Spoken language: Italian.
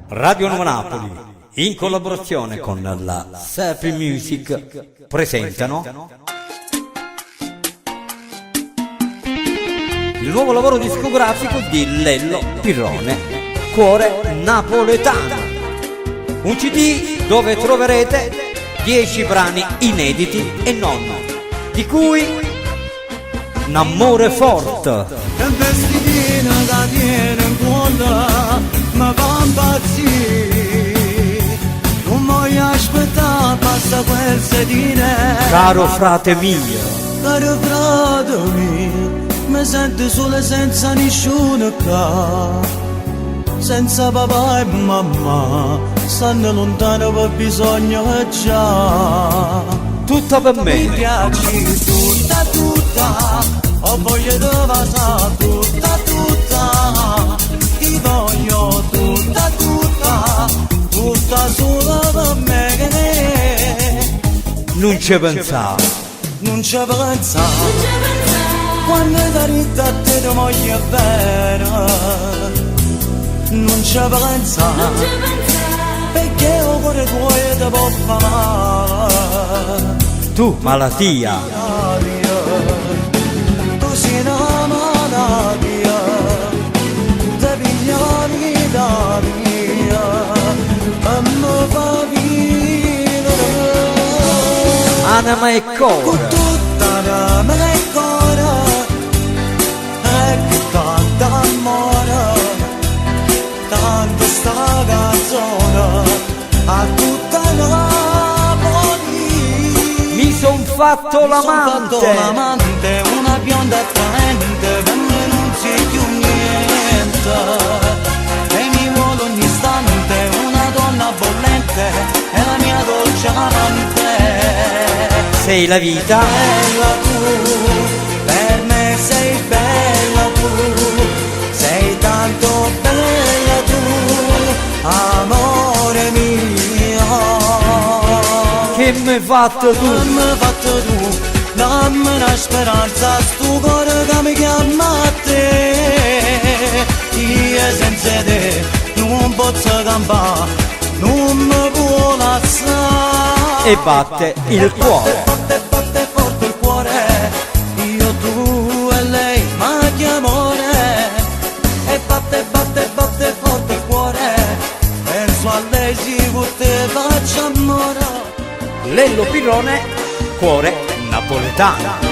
Radio Nuova Napoli, in collaborazione con la Sapi Music, presentano il nuovo lavoro discografico di Lello Pirrone, Cuore Napoletano. Un CD dove troverete 10 brani inediti e non, di cui un amore forte. Ma va impazzire, non voglio aspettare, passa quel sedile. Caro frate mio, Caro frate mio, mi sento solo senza nessuno qua. Senza papà e mamma, stanno lontano per bisogno già. tutta per Mi me. piaci tutta, tutta, ho voglia di passare tutta, tutta. Ti voglio tutta, tutta, tutta solo per me. Non ci pensavo, Non ci pensa, quando da ritta a te ti voglio bene. Non ci pensa, perché il cuore tuo ti può fare male. tu malattia, Tu sei una malattia, ti pigliami da via, e mi fa vivere. anima e Con cuore. tutta l'anima e il cuore, e che tanto amore, tanto sta canzone, a tutta Napoli. Mi son fatto l'amante, l'amante, una bionda attraente, per me non sei più niente. E mi vuole ogni istante una donna bollente, è la mia dolce amante. sei la vita, Bella tu, per me sei bella tu, sei tanto bella tu, amore mio. che mi hai fatto tu. Dammi fatto tu, dammi una speranza, stu cuore che mi chiama a te. Io senza te non posso campare, non mi può lasciare. E batte il cuore. Batte, batte forte il cuore, io, tu e lei, ma che amore. E batte, batte, batte forte il cuore, penso a lei sicuro te faccio amore. Lello Pirrone, Cuore Napoletano.